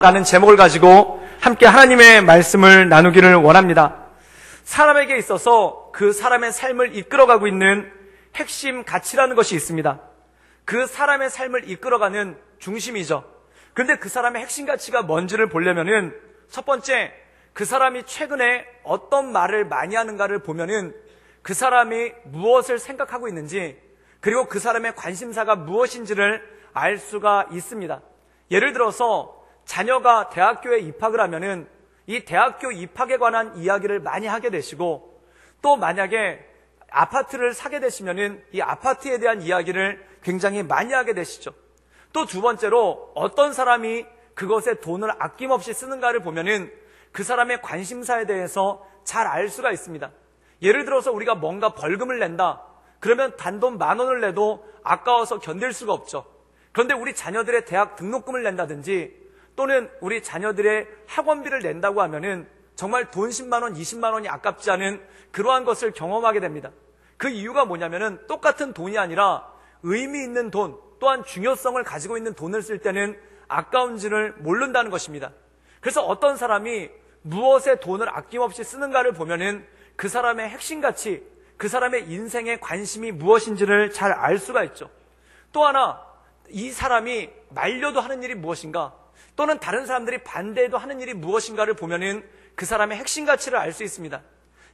라는 제목을 가지고 함께 하나님의 말씀을 나누기를 원합니다. 사람에게 있어서 그 사람의 삶을 이끌어가고 있는 핵심 가치라는 것이 있습니다. 그 사람의 삶을 이끌어가는 중심이죠. 그런데 그 사람의 핵심 가치가 뭔지를 보려면은 첫 번째, 그 사람이 최근에 어떤 말을 많이 하는가를 보면은 그 사람이 무엇을 생각하고 있는지, 그리고 그 사람의 관심사가 무엇인지를 알 수가 있습니다. 예를 들어서 자녀가 대학교에 입학을 하면은 이 대학교 입학에 관한 이야기를 많이 하게 되시고, 또 만약에 아파트를 사게 되시면은 이 아파트에 대한 이야기를 굉장히 많이 하게 되시죠. 또 두 번째로 어떤 사람이 그것에 돈을 아낌없이 쓰는가를 보면은 그 사람의 관심사에 대해서 잘 알 수가 있습니다. 예를 들어서 우리가 뭔가 벌금을 낸다. 그러면 단돈 10,000원을 내도 아까워서 견딜 수가 없죠. 그런데 우리 자녀들의 대학 등록금을 낸다든지 또는 우리 자녀들의 학원비를 낸다고 하면은 정말 돈 10만 원, 20만 원이 아깝지 않은 그러한 것을 경험하게 됩니다. 그 이유가 뭐냐면은 똑같은 돈이 아니라 의미 있는 돈, 또한 중요성을 가지고 있는 돈을 쓸 때는 아까운지를 모른다는 것입니다. 그래서 어떤 사람이 무엇에 돈을 아낌없이 쓰는가를 보면은 그 사람의 핵심 가치, 그 사람의 인생의 관심이 무엇인지를 잘 알 수가 있죠. 또 하나, 이 사람이 말려도 하는 일이 무엇인가, 또는 다른 사람들이 반대해도 하는 일이 무엇인가를 보면은 그 사람의 핵심 가치를 알 수 있습니다.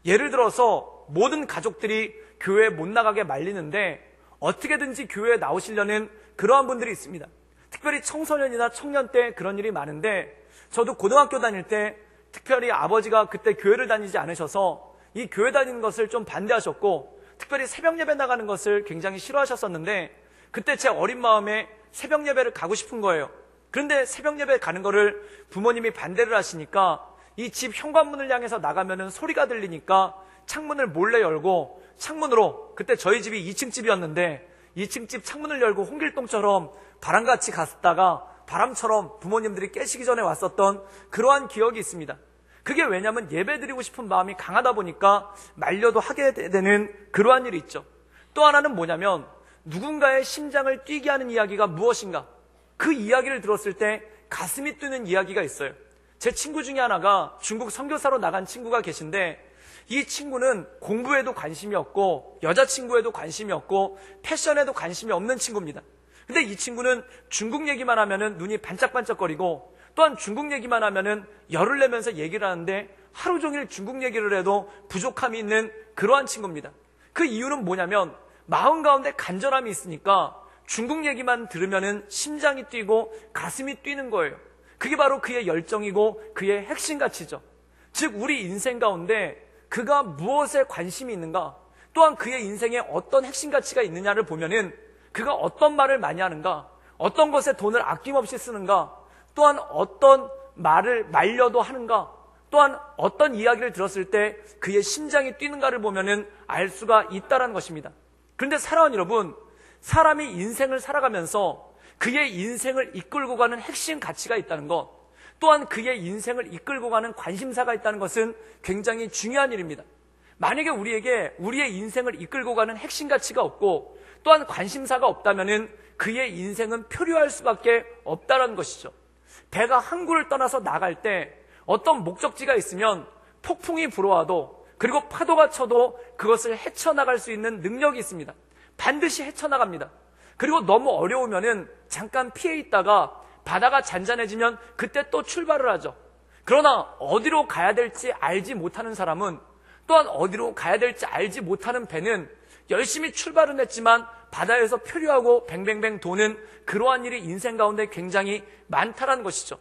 예를 들어서 모든 가족들이 교회에 못 나가게 말리는데 어떻게든지 교회에 나오시려는 그러한 분들이 있습니다. 특별히 청소년이나 청년 때 그런 일이 많은데, 저도 고등학교 다닐 때 특별히 아버지가 그때 교회를 다니지 않으셔서 이 교회 다니는 것을 좀 반대하셨고, 특별히 새벽 예배 나가는 것을 굉장히 싫어하셨었는데, 그때 제 어린 마음에 새벽 예배를 가고 싶은 거예요. 그런데 새벽 예배 가는 거를 부모님이 반대를 하시니까 이 집 현관문을 향해서 나가면은 소리가 들리니까 창문을 몰래 열고, 창문으로, 그때 저희 집이 2층 집이었는데 2층 집 창문을 열고 홍길동처럼 바람같이 갔다가 바람처럼 부모님들이 깨시기 전에 왔었던 그러한 기억이 있습니다. 그게 왜냐하면 예배 드리고 싶은 마음이 강하다 보니까 말려도 하게 되는 그러한 일이 있죠. 또 하나는 뭐냐면 누군가의 심장을 뛰게 하는 이야기가 무엇인가, 그 이야기를 들었을 때 가슴이 뛰는 이야기가 있어요. 제 친구 중에 하나가 중국 선교사로 나간 친구가 계신데, 이 친구는 공부에도 관심이 없고 여자친구에도 관심이 없고 패션에도 관심이 없는 친구입니다. 근데 이 친구는 중국 얘기만 하면은 눈이 반짝반짝거리고, 또한 중국 얘기만 하면은 열을 내면서 얘기를 하는데 하루 종일 중국 얘기를 해도 부족함이 있는 그러한 친구입니다. 그 이유는 뭐냐면 마음 가운데 간절함이 있으니까 중국 얘기만 들으면은 심장이 뛰고 가슴이 뛰는 거예요. 그게 바로 그의 열정이고 그의 핵심 가치죠. 즉 우리 인생 가운데 그가 무엇에 관심이 있는가, 또한 그의 인생에 어떤 핵심 가치가 있느냐를 보면은 그가 어떤 말을 많이 하는가, 어떤 것에 돈을 아낌없이 쓰는가, 또한 어떤 말을 말려도 하는가, 또한 어떤 이야기를 들었을 때 그의 심장이 뛰는가를 보면은 알 수가 있다는 것입니다. 그런데 사랑하는 여러분, 사람이 인생을 살아가면서 그의 인생을 이끌고 가는 핵심 가치가 있다는 것, 또한 그의 인생을 이끌고 가는 관심사가 있다는 것은 굉장히 중요한 일입니다. 만약에 우리에게 우리의 인생을 이끌고 가는 핵심 가치가 없고 또한 관심사가 없다면은 그의 인생은 표류할 수밖에 없다는 것이죠. 배가 항구를 떠나서 나갈 때 어떤 목적지가 있으면 폭풍이 불어와도, 그리고 파도가 쳐도 그것을 헤쳐나갈 수 있는 능력이 있습니다. 반드시 헤쳐나갑니다. 그리고 너무 어려우면은 잠깐 피해 있다가 바다가 잔잔해지면 그때 또 출발을 하죠. 그러나 어디로 가야 될지 알지 못하는 사람은, 또한 어디로 가야 될지 알지 못하는 배는 열심히 출발은 했지만 바다에서 표류하고 뱅뱅뱅 도는 그러한 일이 인생 가운데 굉장히 많다는 것이죠.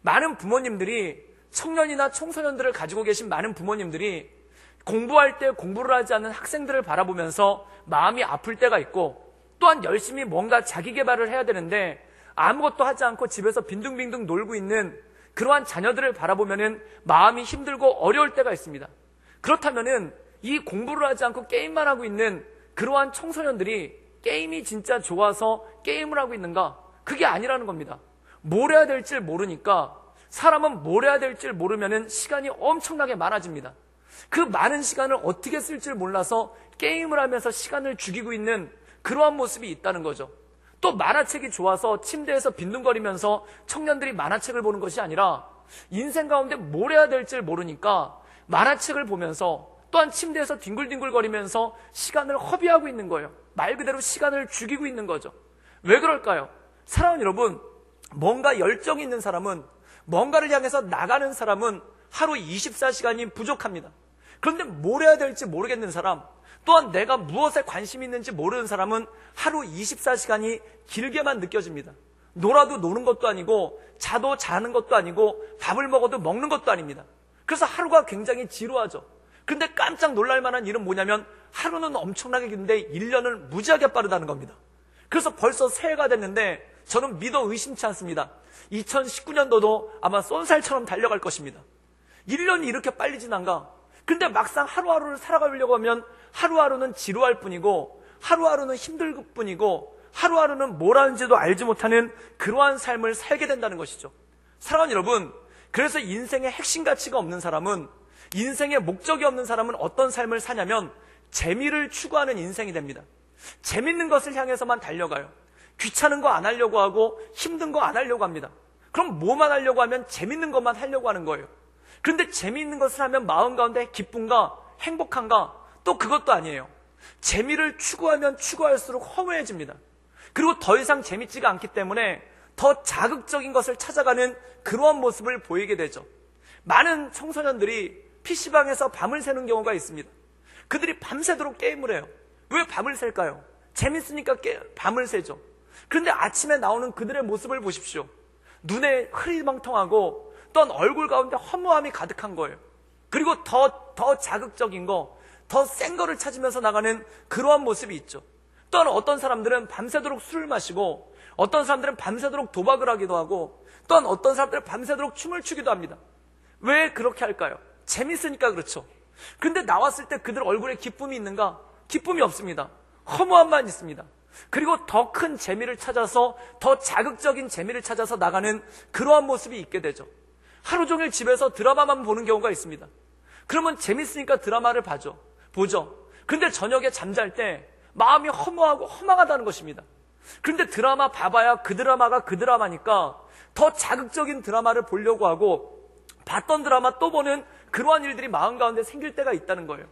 많은 부모님들이, 청년이나 청소년들을 가지고 계신 많은 부모님들이 공부할 때 공부를 하지 않는 학생들을 바라보면서 마음이 아플 때가 있고, 또한 열심히 뭔가 자기 개발을 해야 되는데 아무것도 하지 않고 집에서 빈둥빈둥 놀고 있는 그러한 자녀들을 바라보면은 마음이 힘들고 어려울 때가 있습니다. 그렇다면은 이 공부를 하지 않고 게임만 하고 있는 그러한 청소년들이 게임이 진짜 좋아서 게임을 하고 있는가? 그게 아니라는 겁니다. 뭘 해야 될지 모르니까, 사람은 뭘 해야 될지 모르면은 시간이 엄청나게 많아집니다. 그 많은 시간을 어떻게 쓸지 몰라서 게임을 하면서 시간을 죽이고 있는 그러한 모습이 있다는 거죠. 또 만화책이 좋아서 침대에서 빈둥거리면서 청년들이 만화책을 보는 것이 아니라 인생 가운데 뭘 해야 될지 모르니까 만화책을 보면서 또한 침대에서 뒹굴뒹굴거리면서 시간을 허비하고 있는 거예요. 말 그대로 시간을 죽이고 있는 거죠. 왜 그럴까요? 사랑하는 여러분, 뭔가 열정이 있는 사람은, 뭔가를 향해서 나가는 사람은 하루 24시간이 부족합니다. 그런데 뭘 해야 될지 모르겠는 사람, 또한 내가 무엇에 관심이 있는지 모르는 사람은 하루 24시간이 길게만 느껴집니다. 놀아도 노는 것도 아니고 자도 자는 것도 아니고 밥을 먹어도 먹는 것도 아닙니다. 그래서 하루가 굉장히 지루하죠. 그런데 깜짝 놀랄 만한 일은 뭐냐면 하루는 엄청나게 긴데 1년은 무지하게 빠르다는 겁니다. 그래서 벌써 새해가 됐는데 저는 믿어 의심치 않습니다. 2019년도도 아마 쏜살처럼 달려갈 것입니다. 1년이 이렇게 빨리 지난가? 근데 막상 하루하루를 살아가려고 하면 하루하루는 지루할 뿐이고 하루하루는 힘들 뿐이고 하루하루는 뭘 하는지도 알지 못하는 그러한 삶을 살게 된다는 것이죠. 사랑하는 여러분, 그래서 인생의 핵심 가치가 없는 사람은, 인생의 목적이 없는 사람은 어떤 삶을 사냐면 재미를 추구하는 인생이 됩니다. 재밌는 것을 향해서만 달려가요. 귀찮은 거 안 하려고 하고 힘든 거 안 하려고 합니다. 그럼 뭐만 하려고 하면 재밌는 것만 하려고 하는 거예요. 그런데 재미있는 것을 하면 마음 가운데 기쁨과 행복한가? 또 그것도 아니에요. 재미를 추구하면 추구할수록 허무해집니다. 그리고 더 이상 재밌지가 않기 때문에 더 자극적인 것을 찾아가는 그러한 모습을 보이게 되죠. 많은 청소년들이 PC방에서 밤을 새는 경우가 있습니다. 그들이 밤새도록 게임을 해요. 왜 밤을 샐까요? 재밌으니까 밤을 새죠. 그런데 아침에 나오는 그들의 모습을 보십시오. 눈에 흐리멍텅하고 또한 얼굴 가운데 허무함이 가득한 거예요. 그리고 더 자극적인 거, 더 센 거를 찾으면서 나가는 그러한 모습이 있죠. 또한 어떤 사람들은 밤새도록 술을 마시고 어떤 사람들은 밤새도록 도박을 하기도 하고 또한 어떤 사람들은 밤새도록 춤을 추기도 합니다. 왜 그렇게 할까요? 재밌으니까 그렇죠. 근데 나왔을 때 그들 얼굴에 기쁨이 있는가? 기쁨이 없습니다. 허무함만 있습니다. 그리고 더 큰 재미를 찾아서, 더 자극적인 재미를 찾아서 나가는 그러한 모습이 있게 되죠. 하루 종일 집에서 드라마만 보는 경우가 있습니다. 그러면 재밌으니까 드라마를 보죠. 근데 저녁에 잠잘 때 마음이 허무하고 허망하다는 것입니다. 그런데 드라마 봐봐야 그 드라마가 그 드라마니까 더 자극적인 드라마를 보려고 하고 봤던 드라마 또 보는 그러한 일들이 마음 가운데 생길 때가 있다는 거예요.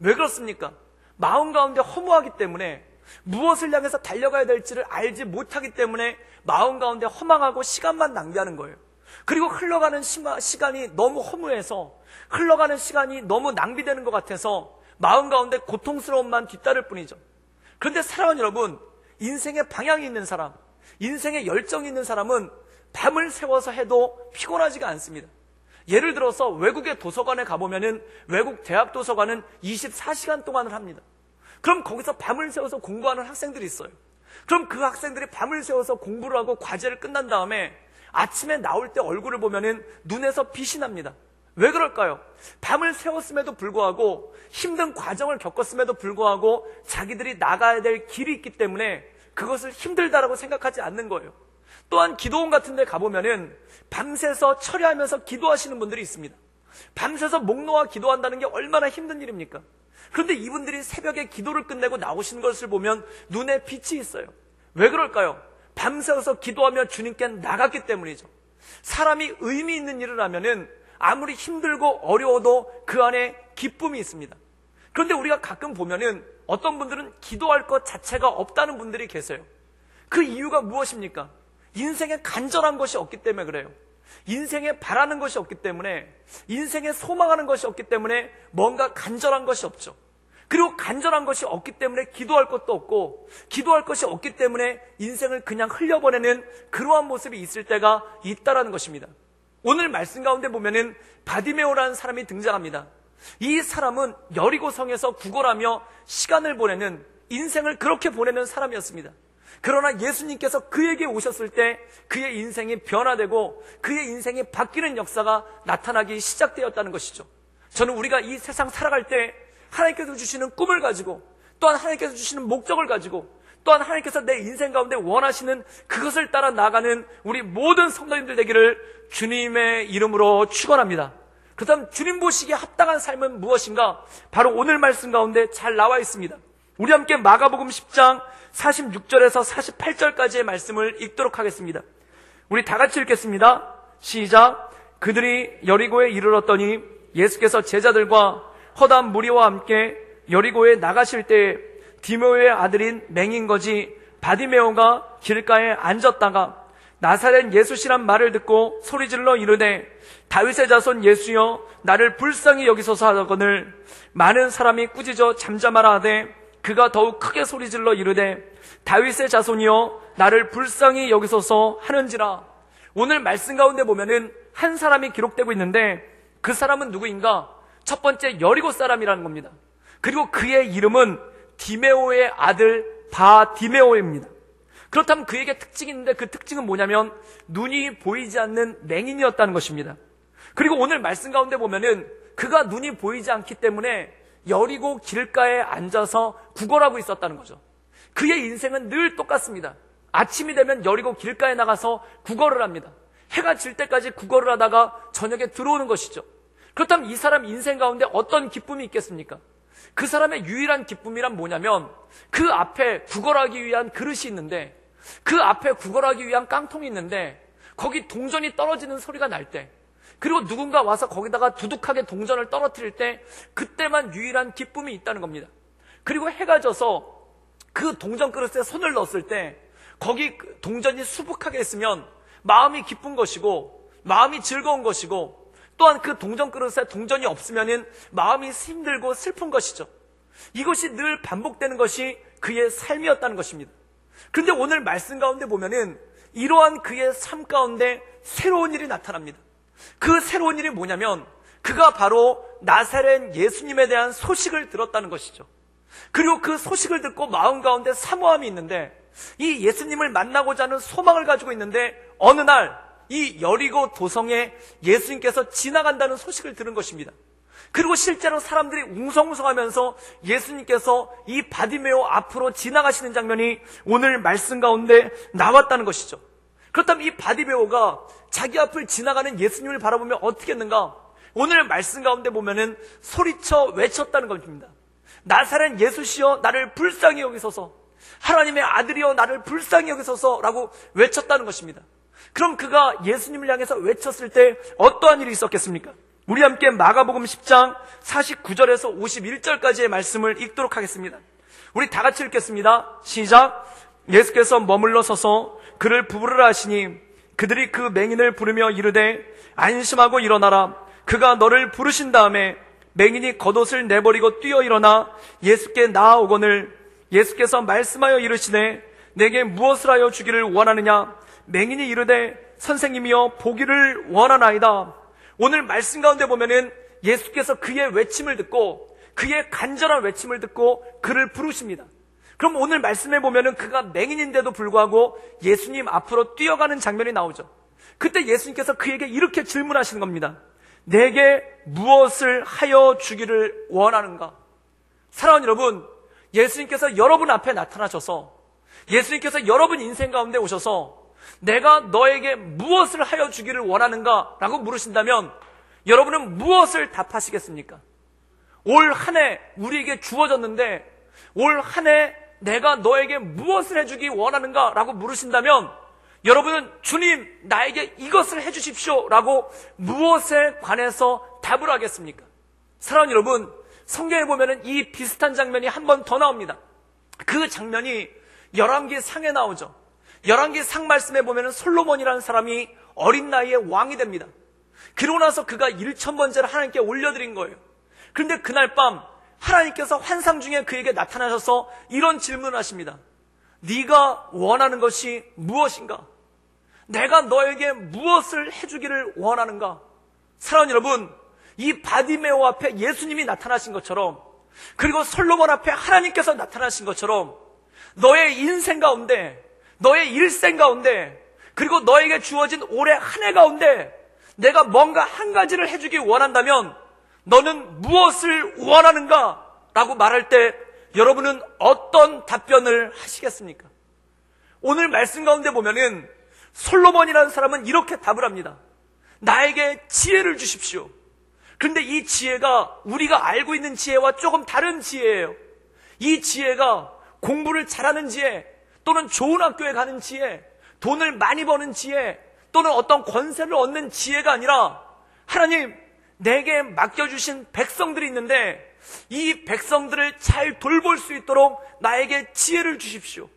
왜 그렇습니까? 마음 가운데 허무하기 때문에, 무엇을 향해서 달려가야 될지를 알지 못하기 때문에 마음 가운데 허망하고 시간만 낭비하는 거예요. 그리고 흘러가는 시간이 너무 허무해서, 흘러가는 시간이 너무 낭비되는 것 같아서 마음 가운데 고통스러움만 뒤따를 뿐이죠. 그런데 사랑하는 여러분, 인생의 방향이 있는 사람, 인생의 열정이 있는 사람은 밤을 새워서 해도 피곤하지가 않습니다. 예를 들어서 외국의 도서관에 가보면은 외국 대학 도서관은 24시간 동안을 합니다. 그럼 거기서 밤을 새워서 공부하는 학생들이 있어요. 그럼 그 학생들이 밤을 새워서 공부를 하고 과제를 끝난 다음에 아침에 나올 때 얼굴을 보면은 눈에서 빛이 납니다. 왜 그럴까요? 밤을 새웠음에도 불구하고, 힘든 과정을 겪었음에도 불구하고 자기들이 나가야 될 길이 있기 때문에 그것을 힘들다라고 생각하지 않는 거예요. 또한 기도원 같은 데 가보면은 밤새서 철야하면서 기도하시는 분들이 있습니다. 밤새서 목 놓아 기도한다는 게 얼마나 힘든 일입니까? 그런데 이분들이 새벽에 기도를 끝내고 나오시는 것을 보면 눈에 빛이 있어요. 왜 그럴까요? 밤새워서 기도하며 주님께 나갔기 때문이죠. 사람이 의미 있는 일을 하면은 아무리 힘들고 어려워도 그 안에 기쁨이 있습니다. 그런데 우리가 가끔 보면은 어떤 분들은 기도할 것 자체가 없다는 분들이 계세요. 그 이유가 무엇입니까? 인생에 간절한 것이 없기 때문에 그래요. 인생에 바라는 것이 없기 때문에, 인생에 소망하는 것이 없기 때문에 뭔가 간절한 것이 없죠. 그리고 간절한 것이 없기 때문에 기도할 것도 없고, 기도할 것이 없기 때문에 인생을 그냥 흘려보내는 그러한 모습이 있을 때가 있다라는 것입니다. 오늘 말씀 가운데 보면은 바디메오라는 사람이 등장합니다. 이 사람은 여리고성에서 구걸하며 시간을 보내는, 인생을 그렇게 보내는 사람이었습니다. 그러나 예수님께서 그에게 오셨을 때 그의 인생이 변화되고 그의 인생이 바뀌는 역사가 나타나기 시작되었다는 것이죠. 저는 우리가 이 세상 살아갈 때 하나님께서 주시는 꿈을 가지고, 또한 하나님께서 주시는 목적을 가지고, 또한 하나님께서 내 인생 가운데 원하시는 그것을 따라 나가는 우리 모든 성도님들 되기를 주님의 이름으로 축원합니다. 그렇다면 주님 보시기에 합당한 삶은 무엇인가? 바로 오늘 말씀 가운데 잘 나와 있습니다. 우리 함께 마가복음 10장 46절에서 48절까지의 말씀을 읽도록 하겠습니다. 우리 다 같이 읽겠습니다. 시작. 그들이 여리고에 이르렀더니 예수께서 제자들과 허다한 무리와 함께 여리고에 나가실 때 디메오의 아들인 맹인거지 바디메오가 길가에 앉았다가 나사렛 예수시란 말을 듣고 소리질러 이르되 다윗의 자손 예수여 나를 불쌍히 여기소서 하거늘 많은 사람이 꾸짖어 잠잠하라 하되 그가 더욱 크게 소리질러 이르되 다윗의 자손이여 나를 불쌍히 여기소서 하는지라. 오늘 말씀 가운데 보면은 한 사람이 기록되고 있는데 그 사람은 누구인가? 첫 번째 여리고 사람이라는 겁니다. 그리고 그의 이름은 디메오의 아들 바디메오입니다. 그렇다면 그에게 특징이 있는데 그 특징은 뭐냐면 눈이 보이지 않는 맹인이었다는 것입니다. 그리고 오늘 말씀 가운데 보면은 그가 눈이 보이지 않기 때문에 여리고 길가에 앉아서 구걸하고 있었다는 거죠. 그의 인생은 늘 똑같습니다. 아침이 되면 여리고 길가에 나가서 구걸을 합니다. 해가 질 때까지 구걸을 하다가 저녁에 들어오는 것이죠. 그렇다면 이 사람 인생 가운데 어떤 기쁨이 있겠습니까? 그 사람의 유일한 기쁨이란 뭐냐면 그 앞에 구걸하기 위한 그릇이 있는데 그 앞에 구걸하기 위한 깡통이 있는데 거기 동전이 떨어지는 소리가 날 때, 그리고 누군가 와서 거기다가 두둑하게 동전을 떨어뜨릴 때 그때만 유일한 기쁨이 있다는 겁니다. 그리고 해가 져서 그 동전 그릇에 손을 넣었을 때 거기 동전이 수북하게 있으면 마음이 기쁜 것이고 마음이 즐거운 것이고, 또한 그 동전 그릇에 동전이 없으면 마음이 힘들고 슬픈 것이죠. 이것이 늘 반복되는 것이 그의 삶이었다는 것입니다. 그런데 오늘 말씀 가운데 보면은 이러한 그의 삶 가운데 새로운 일이 나타납니다. 그 새로운 일이 뭐냐면 그가 바로 나사렛 예수님에 대한 소식을 들었다는 것이죠. 그리고 그 소식을 듣고 마음 가운데 사모함이 있는데 이 예수님을 만나고자 하는 소망을 가지고 있는데 어느 날 이 여리고 도성에 예수님께서 지나간다는 소식을 들은 것입니다. 그리고 실제로 사람들이 웅성웅성하면서 예수님께서 이 바디메오 앞으로 지나가시는 장면이 오늘 말씀 가운데 나왔다는 것이죠. 그렇다면 이 바디메오가 자기 앞을 지나가는 예수님을 바라보며 어떻게 했는가? 오늘 말씀 가운데 보면은 소리쳐 외쳤다는 겁니다. 나사렛 예수시여 나를 불쌍히 여기소서, 하나님의 아들이여 나를 불쌍히 여기소서라고 외쳤다는 것입니다. 그럼 그가 예수님을 향해서 외쳤을 때 어떠한 일이 있었겠습니까? 우리 함께 마가복음 10장 49절에서 51절까지의 말씀을 읽도록 하겠습니다. 우리 다 같이 읽겠습니다. 시작. 예수께서 머물러 서서 그를 부르라 하시니 그들이 그 맹인을 부르며 이르되 안심하고 일어나라. 그가 너를 부르신 다음에 맹인이 겉옷을 내버리고 뛰어 일어나 예수께 나아오거늘 예수께서 말씀하여 이르시되 내게 무엇을 하여 주기를 원하느냐? 맹인이 이르되 선생님이여 보기를 원하나이다. 오늘 말씀 가운데 보면은 예수께서 그의 외침을 듣고 그의 간절한 외침을 듣고 그를 부르십니다. 그럼 오늘 말씀에 보면은 그가 맹인인데도 불구하고 예수님 앞으로 뛰어가는 장면이 나오죠. 그때 예수님께서 그에게 이렇게 질문하시는 겁니다. 내게 무엇을 하여 주기를 원하는가? 사랑하는 여러분, 예수님께서 여러분 앞에 나타나셔서 예수님께서 여러분 인생 가운데 오셔서 내가 너에게 무엇을 하여 주기를 원하는가? 라고 물으신다면 여러분은 무엇을 답하시겠습니까? 올 한 해 우리에게 주어졌는데 올 한 해 내가 너에게 무엇을 해주기 원하는가? 라고 물으신다면 여러분은 주님 나에게 이것을 해주십시오 라고 무엇에 관해서 답을 하겠습니까? 사랑하는 여러분, 성경에 보면은 이 비슷한 장면이 한 번 더 나옵니다. 그 장면이 열왕기상에 나오죠. 열왕기상 말씀에 보면은 솔로몬이라는 사람이 어린 나이에 왕이 됩니다. 그러고 나서 그가 1000번째를 하나님께 올려드린 거예요. 그런데 그날 밤 하나님께서 환상 중에 그에게 나타나셔서 이런 질문을 하십니다. 네가 원하는 것이 무엇인가? 내가 너에게 무엇을 해주기를 원하는가? 사랑하는 여러분, 이 바디메오 앞에 예수님이 나타나신 것처럼, 그리고 솔로몬 앞에 하나님께서 나타나신 것처럼 너의 인생 가운데, 너의 일생 가운데, 그리고 너에게 주어진 올해 한 해 가운데 내가 뭔가 한 가지를 해주기 원한다면 너는 무엇을 원하는가? 라고 말할 때 여러분은 어떤 답변을 하시겠습니까? 오늘 말씀 가운데 보면은 솔로몬이라는 사람은 이렇게 답을 합니다. 나에게 지혜를 주십시오. 그런데 이 지혜가 우리가 알고 있는 지혜와 조금 다른 지혜예요. 이 지혜가 공부를 잘하는 지혜, 또는 좋은 학교에 가는 지혜, 돈을 많이 버는 지혜, 또는 어떤 권세를 얻는 지혜가 아니라 하나님, 내게 맡겨주신 백성들이 있는데 이 백성들을 잘 돌볼 수 있도록 나에게 지혜를 주십시오.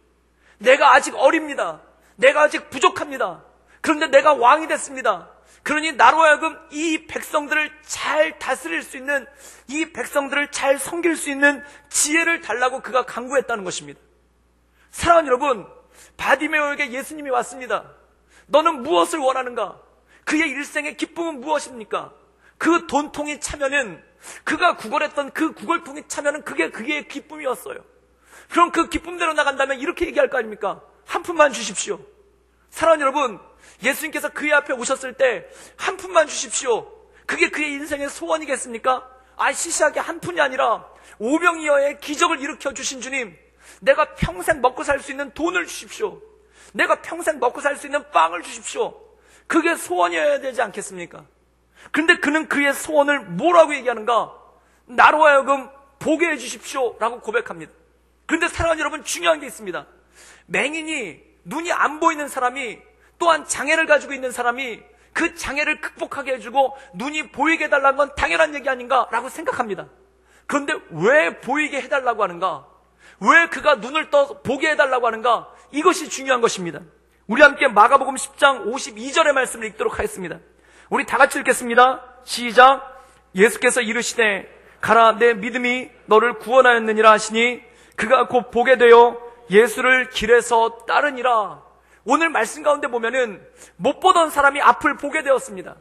내가 아직 어립니다. 내가 아직 부족합니다. 그런데 내가 왕이 됐습니다. 그러니 나로 하여금 이 백성들을 잘 다스릴 수 있는, 이 백성들을 잘 섬길 수 있는 지혜를 달라고 그가 간구했다는 것입니다. 사랑하는 여러분, 바디메오에게 예수님이 왔습니다. 너는 무엇을 원하는가? 그의 일생의 기쁨은 무엇입니까? 그 돈통이 차면은, 그가 구걸했던 그 구걸통이 차면은 그게 그의 기쁨이었어요. 그럼 그 기쁨대로 나간다면 이렇게 얘기할 거 아닙니까? 한 푼만 주십시오. 사랑하는 여러분, 예수님께서 그의 앞에 오셨을 때 한 푼만 주십시오. 그게 그의 인생의 소원이겠습니까? 시시하게 한 푼이 아니라 오병이어의 기적을 일으켜 주신 주님, 내가 평생 먹고 살 수 있는 돈을 주십시오. 내가 평생 먹고 살 수 있는 빵을 주십시오. 그게 소원이어야 되지 않겠습니까? 그런데 그는 그의 소원을 뭐라고 얘기하는가? 나로 하여금 보게 해주십시오 라고 고백합니다. 그런데 사랑하는 여러분, 중요한 게 있습니다. 맹인이, 눈이 안 보이는 사람이, 또한 장애를 가지고 있는 사람이 그 장애를 극복하게 해주고 눈이 보이게 해달라는 건 당연한 얘기 아닌가 라고 생각합니다. 그런데 왜 보이게 해달라고 하는가? 왜 그가 눈을 떠 보게 해달라고 하는가? 이것이 중요한 것입니다. 우리 함께 마가복음 10장 52절의 말씀을 읽도록 하겠습니다. 우리 다 같이 읽겠습니다. 시작. 예수께서 이르시되 가라, 내 믿음이 너를 구원하였느니라 하시니 그가 곧 보게 되어 예수를 길에서 따르니라. 오늘 말씀 가운데 보면은 못 보던 사람이 앞을 보게 되었습니다.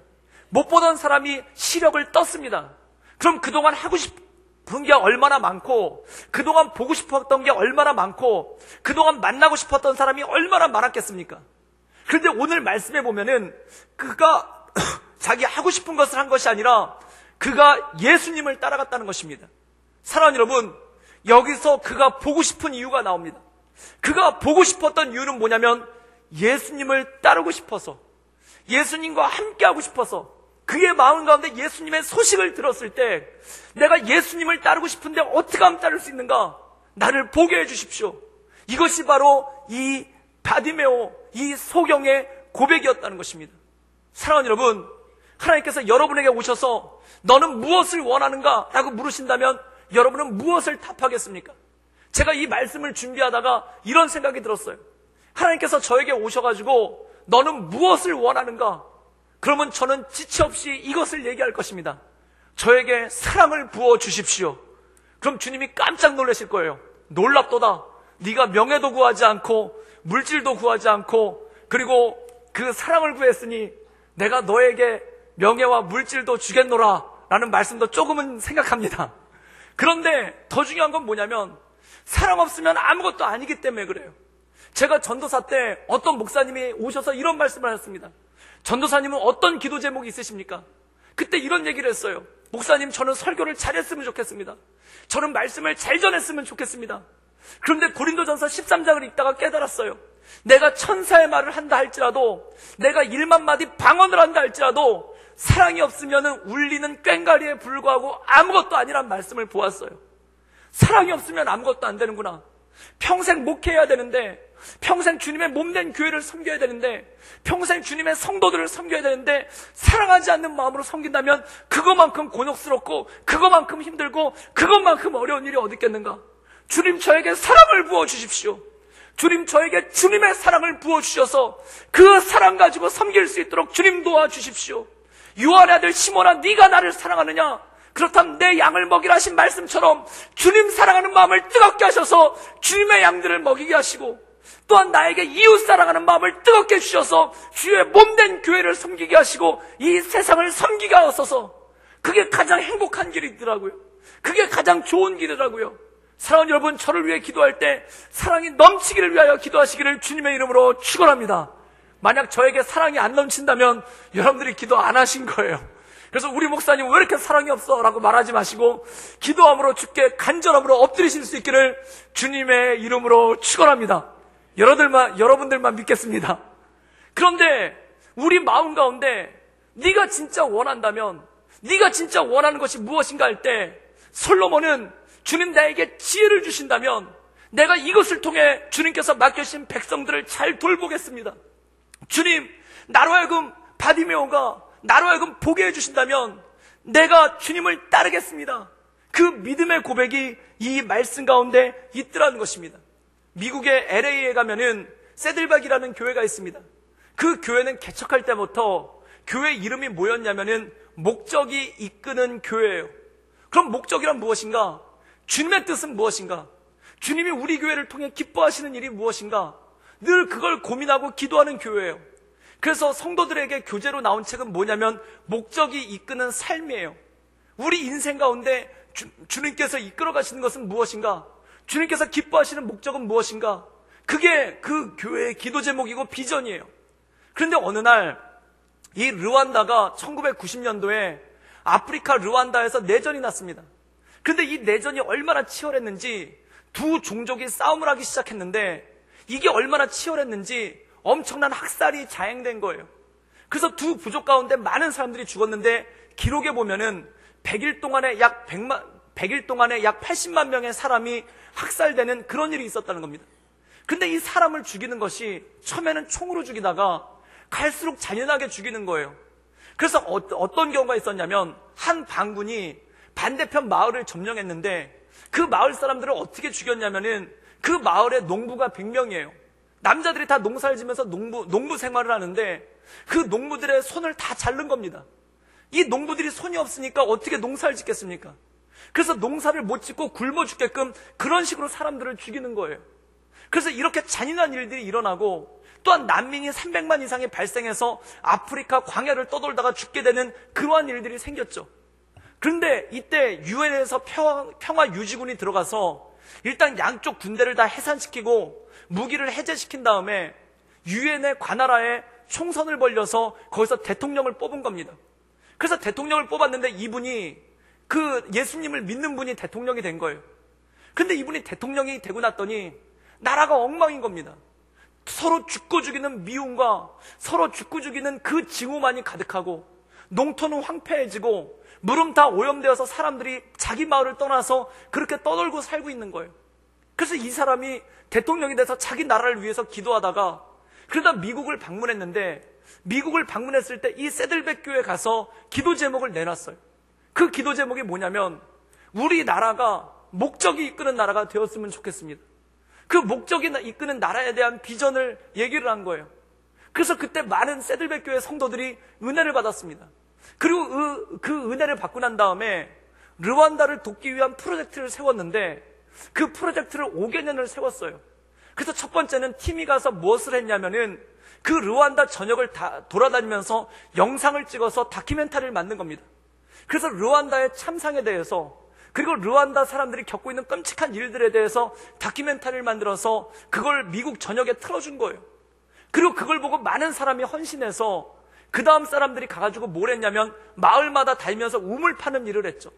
못 보던 사람이 시력을 떴습니다. 그럼 그동안 하고 싶은 게 얼마나 많고, 그동안 보고 싶었던 게 얼마나 많고, 그동안 만나고 싶었던 사람이 얼마나 많았겠습니까? 그런데 오늘 말씀에 보면은 그가 자기 하고 싶은 것을 한 것이 아니라 그가 예수님을 따라갔다는 것입니다. 사랑하는 여러분, 여기서 그가 보고 싶은 이유가 나옵니다. 그가 보고 싶었던 이유는 뭐냐면 예수님을 따르고 싶어서, 예수님과 함께하고 싶어서, 그의 마음 가운데 예수님의 소식을 들었을 때 내가 예수님을 따르고 싶은데 어떻게 하면 따를 수 있는가? 나를 보게 해주십시오. 이것이 바로 이 바디메오, 이 소경의 고백이었다는 것입니다. 사랑하는 여러분, 하나님께서 여러분에게 오셔서 너는 무엇을 원하는가? 라고 물으신다면 여러분은 무엇을 답하겠습니까? 제가 이 말씀을 준비하다가 이런 생각이 들었어요. 하나님께서 저에게 오셔가지고 너는 무엇을 원하는가? 그러면 저는 지체 없이 이것을 얘기할 것입니다. 저에게 사랑을 부어 주십시오. 그럼 주님이 깜짝 놀라실 거예요. 놀랍도다. 네가 명예도 구하지 않고 물질도 구하지 않고 그리고 그 사랑을 구했으니 내가 너에게 명예와 물질도 주겠노라 라는 말씀도 조금은 생각합니다. 그런데 더 중요한 건 뭐냐면 사랑 없으면 아무것도 아니기 때문에 그래요. 제가 전도사 때 어떤 목사님이 오셔서 이런 말씀을 하셨습니다. 전도사님은 어떤 기도 제목이 있으십니까? 그때 이런 얘기를 했어요. 목사님, 저는 설교를 잘했으면 좋겠습니다. 저는 말씀을 잘 전했으면 좋겠습니다. 그런데 고린도전서 13장을 읽다가 깨달았어요. 내가 천사의 말을 한다 할지라도, 내가 1만 마디 방언을 한다 할지라도 사랑이 없으면 울리는 꽹과리에 불과하고 아무것도 아니란 말씀을 보았어요. 사랑이 없으면 아무것도 안 되는구나. 평생 목회해야 되는데, 평생 주님의 몸된 교회를 섬겨야 되는데, 평생 주님의 성도들을 섬겨야 되는데 사랑하지 않는 마음으로 섬긴다면 그것만큼 곤욕스럽고 그것만큼 힘들고 그것만큼 어려운 일이 어디 있겠는가? 주님, 저에게 사랑을 부어주십시오. 주님, 저에게 주님의 사랑을 부어주셔서 그 사랑 가지고 섬길 수 있도록 주님 도와주십시오. 요한의 아들 시몬아, 네가 나를 사랑하느냐? 그렇다면 내 양을 먹이라 하신 말씀처럼 주님 사랑하는 마음을 뜨겁게 하셔서 주님의 양들을 먹이게 하시고, 또한 나에게 이웃 사랑하는 마음을 뜨겁게 주셔서 주의 몸된 교회를 섬기게 하시고 이 세상을 섬기게 하소서. 그게 가장 행복한 길이더라고요. 그게 가장 좋은 길이더라고요. 사랑하는 여러분, 저를 위해 기도할 때 사랑이 넘치기를 위하여 기도하시기를 주님의 이름으로 축원합니다. 만약 저에게 사랑이 안 넘친다면 여러분들이 기도 안 하신 거예요. 그래서 우리 목사님 왜 이렇게 사랑이 없어? 라고 말하지 마시고 기도함으로 주께 간절함으로 엎드리실 수 있기를 주님의 이름으로 축원합니다. 여러분들만 믿겠습니다. 그런데 우리 마음 가운데 네가 진짜 원한다면, 네가 진짜 원하는 것이 무엇인가 할 때 솔로몬은 주님 나에게 지혜를 주신다면 내가 이것을 통해 주님께서 맡겨주신 백성들을 잘 돌보겠습니다. 주님, 나로 하여금 바디메오가 나로 하여금 보게 해주신다면 내가 주님을 따르겠습니다. 그 믿음의 고백이 이 말씀 가운데 있더라는 것입니다. 미국의 LA에 가면은 세들박이라는 교회가 있습니다. 그 교회는 개척할 때부터 교회 이름이 뭐였냐면은 목적이 이끄는 교회예요. 그럼 목적이란 무엇인가? 주님의 뜻은 무엇인가? 주님이 우리 교회를 통해 기뻐하시는 일이 무엇인가? 늘 그걸 고민하고 기도하는 교회예요. 그래서 성도들에게 교재로 나온 책은 뭐냐면 목적이 이끄는 삶이에요. 우리 인생 가운데 주님께서 이끌어 가시는 것은 무엇인가? 주님께서 기뻐하시는 목적은 무엇인가? 그게 그 교회의 기도 제목이고 비전이에요. 그런데 어느 날 이 르완다가 1990년도에 아프리카 르완다에서 내전이 났습니다. 그런데 이 내전이 얼마나 치열했는지 두 종족이 싸움을 하기 시작했는데 이게 얼마나 치열했는지 엄청난 학살이 자행된 거예요. 그래서 두 부족 가운데 많은 사람들이 죽었는데 기록에 보면은 100일 동안에 약 80만 명의 사람이 학살되는 그런 일이 있었다는 겁니다. 근데 이 사람을 죽이는 것이 처음에는 총으로 죽이다가 갈수록 잔인하게 죽이는 거예요. 그래서 어떤 경우가 있었냐면 한 반군이 반대편 마을을 점령했는데 그 마을 사람들을 어떻게 죽였냐면은 그 마을에 농부가 100명이에요. 남자들이 다 농사를 지면서 농부 생활을 하는데 그 농부들의 손을 다 자른 겁니다. 이 농부들이 손이 없으니까 어떻게 농사를 짓겠습니까? 그래서 농사를 못 짓고 굶어 죽게끔 그런 식으로 사람들을 죽이는 거예요. 그래서 이렇게 잔인한 일들이 일어나고 또한 난민이 300만 이상이 발생해서 아프리카 광야를 떠돌다가 죽게 되는 그러한 일들이 생겼죠. 그런데 이때 유엔에서 평화 유지군이 들어가서 일단 양쪽 군대를 다 해산시키고 무기를 해제시킨 다음에 유엔의 관할하에 총선을 벌려서 거기서 대통령을 뽑은 겁니다. 그래서 대통령을 뽑았는데 이분이 그 예수님을 믿는 분이 대통령이 된 거예요. 근데 이분이 대통령이 되고 났더니 나라가 엉망인 겁니다. 서로 죽고 죽이는 미움과 서로 죽고 죽이는 그 징후만이 가득하고 농토는 황폐해지고 물은 다 오염되어서 사람들이 자기 마을을 떠나서 그렇게 떠돌고 살고 있는 거예요. 그래서 이 사람이 대통령이 돼서 자기 나라를 위해서 기도하다가 그러다 미국을 방문했는데 미국을 방문했을 때 이 세들백 교회에 가서 기도 제목을 내놨어요. 그 기도 제목이 뭐냐면 우리나라가 목적이 이끄는 나라가 되었으면 좋겠습니다. 그 목적이 이끄는 나라에 대한 비전을 얘기를 한 거예요. 그래서 그때 많은 세들백 교회 성도들이 은혜를 받았습니다. 그리고 그 은혜를 받고 난 다음에 르완다를 돕기 위한 프로젝트를 세웠는데 그 프로젝트를 5개년을 세웠어요. 그래서 첫 번째는 팀이 가서 무엇을 했냐면은 그 르완다 전역을 다 돌아다니면서 영상을 찍어서 다큐멘터리를 만든 겁니다. 그래서 르완다의 참상에 대해서 그리고 르완다 사람들이 겪고 있는 끔찍한 일들에 대해서 다큐멘터리를 만들어서 그걸 미국 전역에 틀어준 거예요. 그리고 그걸 보고 많은 사람이 헌신해서 그 다음 사람들이 가가지고 뭘 했냐면 마을마다 다니면서 우물 파는 일을 했죠.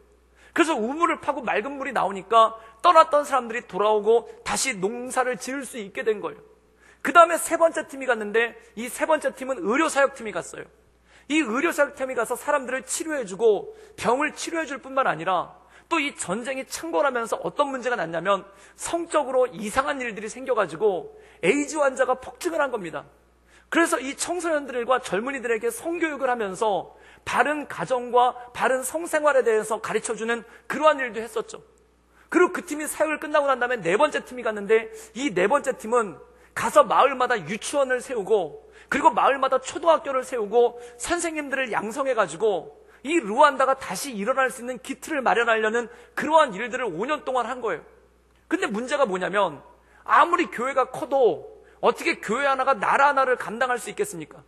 그래서 우물을 파고 맑은 물이 나오니까 떠났던 사람들이 돌아오고 다시 농사를 지을 수 있게 된 거예요. 그 다음에 세 번째 팀이 갔는데 이 세 번째 팀은 의료사역팀이 갔어요. 이 의료사역팀이 가서 사람들을 치료해주고 병을 치료해줄 뿐만 아니라 또 이 전쟁이 창궐하면서 어떤 문제가 났냐면 성적으로 이상한 일들이 생겨가지고 에이즈 환자가 폭증을 한 겁니다. 그래서 이 청소년들과 젊은이들에게 성교육을 하면서 바른 가정과 바른 성생활에 대해서 가르쳐주는 그러한 일도 했었죠. 그리고 그 팀이 사역을 끝나고 난 다음에 네 번째 팀이 갔는데 이 네 번째 팀은 가서 마을마다 유치원을 세우고 그리고 마을마다 초등학교를 세우고 선생님들을 양성해가지고 이 르완다가 다시 일어날 수 있는 기틀을 마련하려는 그러한 일들을 5년 동안 한 거예요. 근데 문제가 뭐냐면 아무리 교회가 커도 어떻게 교회 하나가 나라 하나를 감당할 수 있겠습니까?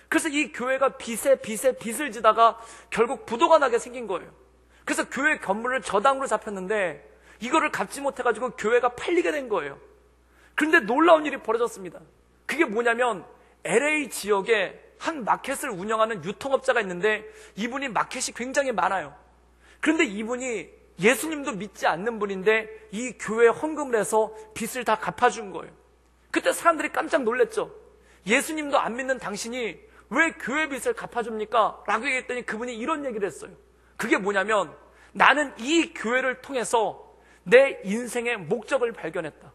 그래서 이 교회가 빚을 지다가 결국 부도가 나게 생긴 거예요. 그래서 교회 건물을 저당으로 잡혔는데 이거를 갚지 못해가지고 교회가 팔리게 된 거예요. 그런데 놀라운 일이 벌어졌습니다. 그게 뭐냐면 LA 지역에 한 마켓을 운영하는 유통업자가 있는데 이분이 마켓이 굉장히 많아요. 그런데 이분이 예수님도 믿지 않는 분인데 이 교회에 헌금을 해서 빚을 다 갚아준 거예요. 그때 사람들이 깜짝 놀랐죠. 예수님도 안 믿는 당신이 왜 교회 빚을 갚아줍니까? 라고 얘기했더니 그분이 이런 얘기를 했어요. 그게 뭐냐면 나는 이 교회를 통해서 내 인생의 목적을 발견했다.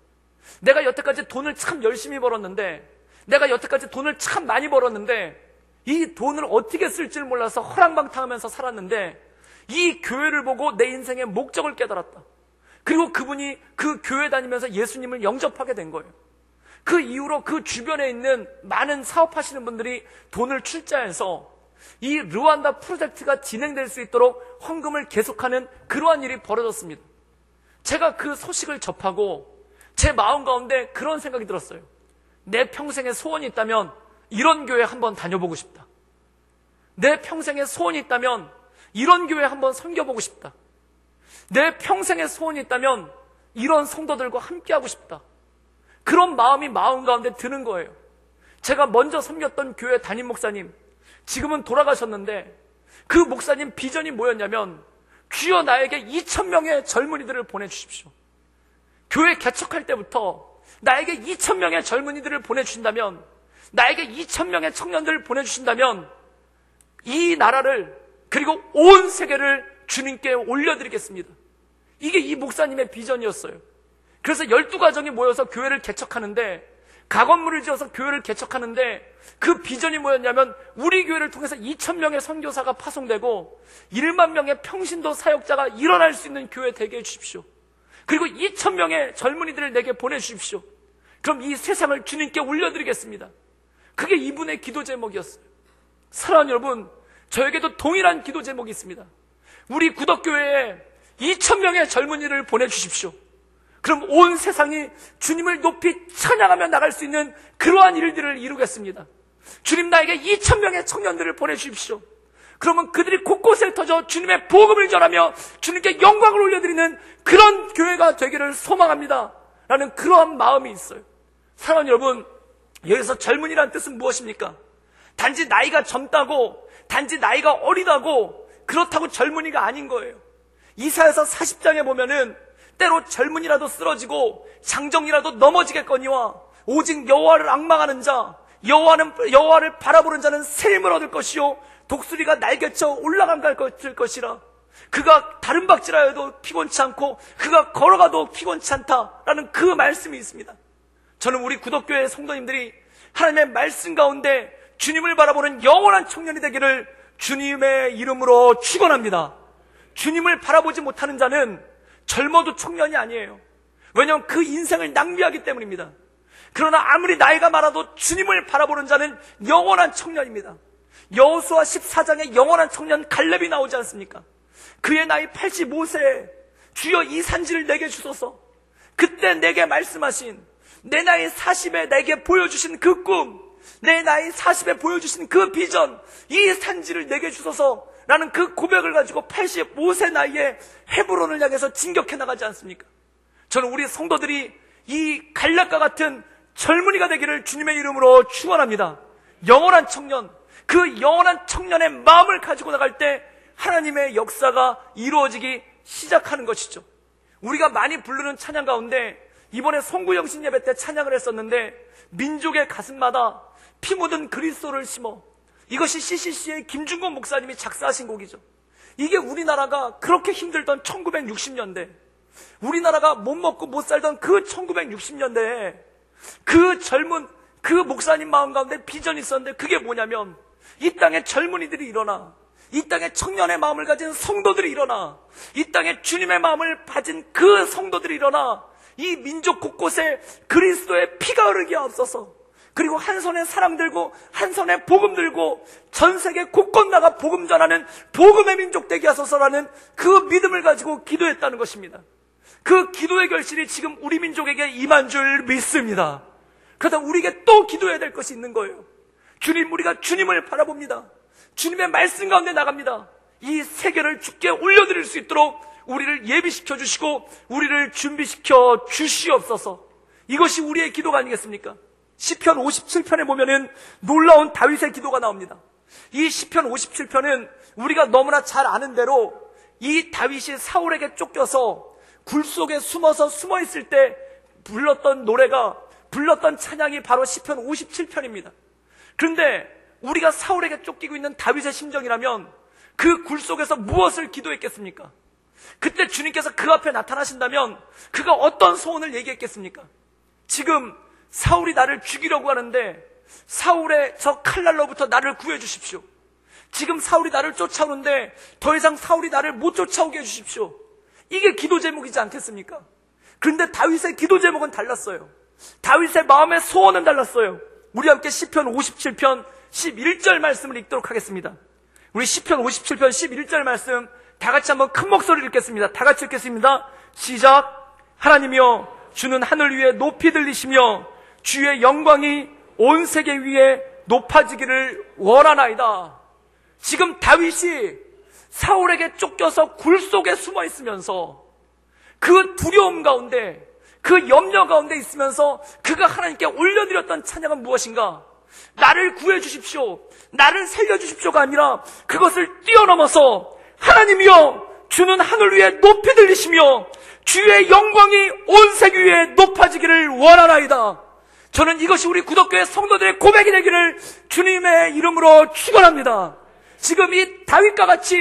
내가 여태까지 돈을 참 열심히 벌었는데, 내가 여태까지 돈을 참 많이 벌었는데, 이 돈을 어떻게 쓸 줄 몰라서 허랑방탕하면서 살았는데, 이 교회를 보고 내 인생의 목적을 깨달았다. 그리고 그분이 그 교회 다니면서 예수님을 영접하게 된 거예요. 그 이후로 그 주변에 있는 많은 사업하시는 분들이 돈을 출자해서 이 르완다 프로젝트가 진행될 수 있도록 헌금을 계속하는 그러한 일이 벌어졌습니다. 제가 그 소식을 접하고 제 마음 가운데 그런 생각이 들었어요. 내 평생에 소원이 있다면 이런 교회 한번 다녀보고 싶다. 내 평생에 소원이 있다면 이런 교회 한번 섬겨보고 싶다. 내 평생에 소원이 있다면 이런 성도들과 함께하고 싶다. 그런 마음이 마음 가운데 드는 거예요. 제가 먼저 섬겼던 교회 담임 목사님, 지금은 돌아가셨는데 그 목사님 비전이 뭐였냐면, 주여 나에게 2,000명의 젊은이들을 보내주십시오. 교회 개척할 때부터 나에게 2,000명의 젊은이들을 보내주신다면, 나에게 2,000명의 청년들을 보내주신다면 이 나라를, 그리고 온 세계를 주님께 올려드리겠습니다. 이게 이 목사님의 비전이었어요. 그래서 12가정이 모여서 교회를 개척하는데, 가건물을 지어서 교회를 개척하는데, 그 비전이 뭐였냐면, 우리 교회를 통해서 2,000명의 선교사가 파송되고 1만 명의 평신도 사역자가 일어날 수 있는 교회 되게 해주십시오. 그리고 2,000명의 젊은이들을 내게 보내주십시오. 그럼 이 세상을 주님께 올려드리겠습니다. 그게 이분의 기도 제목이었어요. 사랑하는 여러분, 저에게도 동일한 기도 제목이 있습니다. 우리 구덕교회에 2,000명의 젊은이를 보내주십시오. 그럼 온 세상이 주님을 높이 찬양하며 나갈 수 있는 그러한 일들을 이루겠습니다. 주님, 나에게 2,000명의 청년들을 보내주십시오. 그러면 그들이 곳곳에 터져 주님의 복음을 전하며 주님께 영광을 올려드리는 그런 교회가 되기를 소망합니다. 라는 그러한 마음이 있어요. 사랑하는 여러분, 여기서 젊은이란 뜻은 무엇입니까? 단지 나이가 젊다고, 단지 나이가 어리다고, 그렇다고 젊은이가 아닌 거예요. 이사야서 40장에 보면은 때로 젊은이라도 쓰러지고 장정이라도 넘어지겠거니와 오직 여호와를 앙망하는 자, 여호와를 바라보는 자는 새 힘을 얻을 것이요 독수리가 날개쳐 올라간 것이라. 그가 다른 박질하여도 피곤치 않고 그가 걸어가도 피곤치 않다라는 그 말씀이 있습니다. 저는 우리 구덕교회 성도님들이 하나님의 말씀 가운데 주님을 바라보는 영원한 청년이 되기를 주님의 이름으로 축원합니다. 주님을 바라보지 못하는 자는 젊어도 청년이 아니에요. 왜냐하면 그 인생을 낭비하기 때문입니다. 그러나 아무리 나이가 많아도 주님을 바라보는 자는 영원한 청년입니다. 여호수아 14장에 영원한 청년 갈렙이 나오지 않습니까? 그의 나이 85세에 주여 이 산지를 내게 주소서. 그때 내게 말씀하신, 내 나이 40에 내게 보여주신 그 꿈, 내 나이 40에 보여주신 그 비전, 이 산지를 내게 주소서 라는 그 고백을 가지고 85세 나이에 헤브론을 향해서 진격해 나가지 않습니까? 저는 우리 성도들이 이 갈렙과 같은 젊은이가 되기를 주님의 이름으로 축원합니다. 영원한 청년, 그 영원한 청년의 마음을 가지고 나갈 때 하나님의 역사가 이루어지기 시작하는 것이죠. 우리가 많이 부르는 찬양 가운데 이번에 송구영신 예배 때 찬양을 했었는데, 민족의 가슴마다 피 묻은 그리스도를 심어, 이것이 CCC의 김중곤 목사님이 작사하신 곡이죠. 이게 우리나라가 그렇게 힘들던 1960년대, 우리나라가 못 먹고 못 살던 그 1960년대에 그 젊은 그 목사님 마음 가운데 비전이 있었는데, 그게 뭐냐면 이 땅에 젊은이들이 일어나, 이 땅에 청년의 마음을 가진 성도들이 일어나, 이 땅에 주님의 마음을 가진 그 성도들이 일어나 이 민족 곳곳에 그리스도의 피가 흐르게 하옵소서. 그리고 한 손에 사랑 들고 한 손에 복음 들고 전 세계 곳곳 나가 복음 전하는 복음의 민족 되게 하소서라는 그 믿음을 가지고 기도했다는 것입니다. 그 기도의 결실이 지금 우리 민족에게 임한 줄 믿습니다. 그러다 우리에게 또 기도해야 될 것이 있는 거예요. 주님, 우리가 주님을 바라봅니다. 주님의 말씀 가운데 나갑니다. 이 세계를 주께 올려드릴 수 있도록 우리를 예비시켜 주시고 우리를 준비시켜 주시옵소서. 이것이 우리의 기도가 아니겠습니까? 시편 57편에 보면은 놀라운 다윗의 기도가 나옵니다. 이 시편 57편은 우리가 너무나 잘 아는 대로 이 다윗이 사울에게 쫓겨서 굴 속에 숨어 있을 때 불렀던 노래가, 불렀던 찬양이 바로 시편 57편입니다. 그런데 우리가 사울에게 쫓기고 있는 다윗의 심정이라면 그 굴 속에서 무엇을 기도했겠습니까? 그때 주님께서 그 앞에 나타나신다면 그가 어떤 소원을 얘기했겠습니까? 지금 사울이 나를 죽이려고 하는데 사울의 저 칼날로부터 나를 구해주십시오. 지금 사울이 나를 쫓아오는데 더 이상 사울이 나를 못 쫓아오게 해주십시오. 이게 기도 제목이지 않겠습니까? 그런데 다윗의 기도 제목은 달랐어요. 다윗의 마음의 소원은 달랐어요. 우리 함께 시편 57편 11절 말씀을 읽도록 하겠습니다. 우리 시편 57편 11절 말씀 다 같이 한번 큰 목소리를 읽겠습니다. 다 같이 읽겠습니다. 시작. 하나님이여 주는 하늘 위에 높이 들리시며 주의 영광이 온 세계 위에 높아지기를 원하나이다. 지금 다윗이 사울에게 쫓겨서 굴 속에 숨어 있으면서 그 두려움 가운데 그 염려 가운데 있으면서 그가 하나님께 올려드렸던 찬양은 무엇인가? 나를 구해주십시오, 나를 살려주십시오가 아니라 그것을 뛰어넘어서 하나님이여 주는 하늘 위에 높이 들리시며 주의 영광이 온 세계 위에 높아지기를 원하나이다. 저는 이것이 우리 구덕교회 성도들의 고백이 되기를 주님의 이름으로 축원합니다. 지금 이 다윗과 같이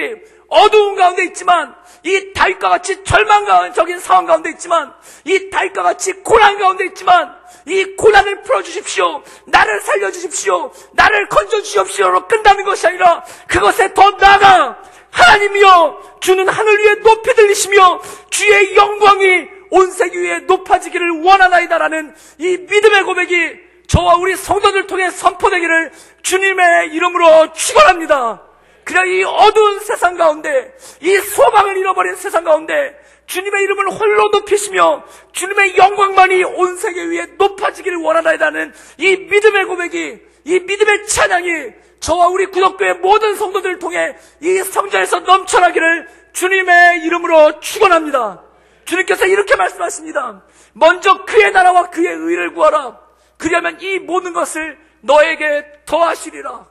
어두운 가운데 있지만, 이 다윗과 같이 절망적인 상황 가운데 있지만, 이 다윗과 같이 고난 가운데 있지만, 이 고난을 풀어주십시오, 나를 살려주십시오, 나를 건져주십시오로 끝나는 것이 아니라 그것에 더 나아가 하나님이여 주는 하늘 위에 높이 들리시며 주의 영광이 온 세계 위에 높아지기를 원하나이다라는 이 믿음의 고백이 저와 우리 성도들 통해 선포되기를 주님의 이름으로 축원합니다. 그냥 이 어두운 세상 가운데, 이 소망을 잃어버린 세상 가운데 주님의 이름을 홀로 높이시며 주님의 영광만이 온 세계 위에 높아지기를 원하나이다는 이 믿음의 고백이, 이 믿음의 찬양이 저와 우리 구덕교회 모든 성도들을 통해 이 성전에서 넘쳐나기를 주님의 이름으로 축원합니다. 주님께서 이렇게 말씀하십니다. 먼저 그의 나라와 그의 의를 구하라. 그리하면 이 모든 것을 너에게 더하시리라.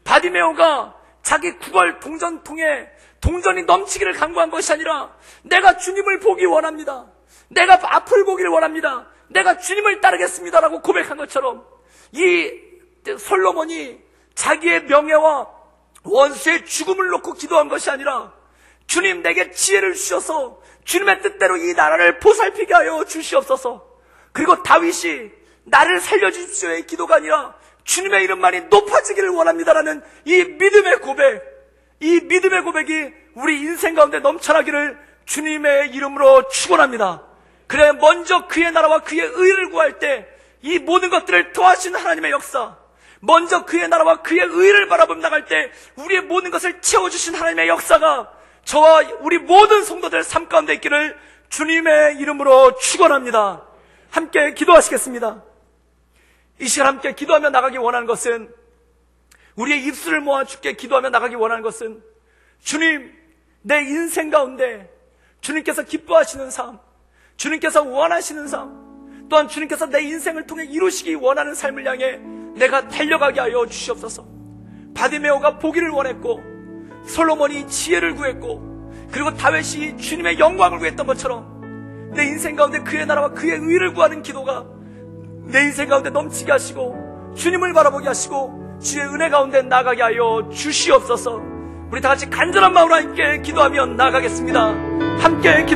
바디메오가 자기 구걸 동전 통해 동전이 넘치기를 간구한 것이 아니라 내가 주님을 보기 원합니다, 내가 앞을 보기를 원합니다, 내가 주님을 따르겠습니다라고 고백한 것처럼 이 솔로몬이 자기의 명예와 원수의 죽음을 놓고 기도한 것이 아니라 주님 내게 지혜를 주셔서 주님의 뜻대로 이 나라를 보살피게 하여 주시옵소서. 그리고 다윗이 나를 살려주십시오의 기도가 아니라 주님의 이름만이 높아지기를 원합니다라는 이 믿음의 고백, 이 믿음의 고백이 우리 인생 가운데 넘쳐나기를 주님의 이름으로 축원합니다. 그래, 먼저 그의 나라와 그의 의를 구할 때 이 모든 것들을 더하시는 하나님의 역사, 먼저 그의 나라와 그의 의를 바라보며 나갈 때 우리의 모든 것을 채워주신 하나님의 역사가 저와 우리 모든 성도들 삶 가운데 있기를 주님의 이름으로 축원합니다. 함께 기도하시겠습니다. 이 시간 함께 기도하며 나가기 원하는 것은, 우리의 입술을 모아 주께 기도하며 나가기 원하는 것은, 주님 내 인생 가운데 주님께서 기뻐하시는 삶, 주님께서 원하시는 삶, 또한 주님께서 내 인생을 통해 이루시기 원하는 삶을 향해 내가 달려가게 하여 주시옵소서. 바디메오가 보기를 원했고 솔로몬이 지혜를 구했고 그리고 다윗이 주님의 영광을 구했던 것처럼 내 인생 가운데 그의 나라와 그의 의를 구하는 기도가 내 인생 가운데 넘치게 하시고 주님을 바라보게 하시고 주의 은혜 가운데 나가게 하여 주시옵소서. 우리 다 같이 간절한 마음으로 함께 기도하며 나가겠습니다. 함께 기도